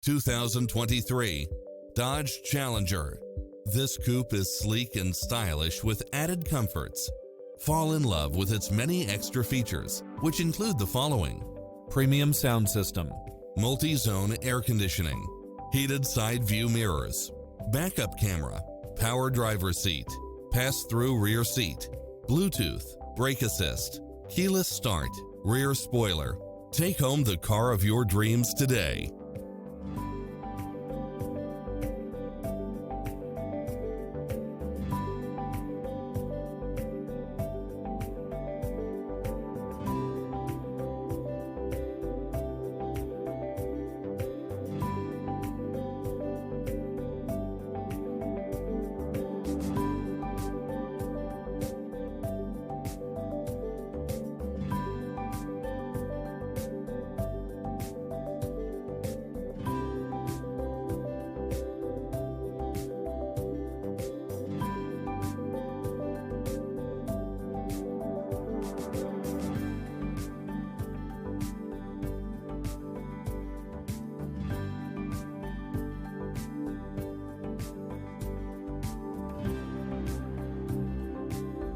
2023 Dodge Challenger. This coupe is sleek and stylish with added comforts. Fall in love with its many extra features, which include the following: premium sound system, multi-zone air conditioning, heated side view mirrors, backup camera, power driver's seat, pass-through rear seat, Bluetooth, brake assist, keyless start, rear spoiler. Take home the car of your dreams today.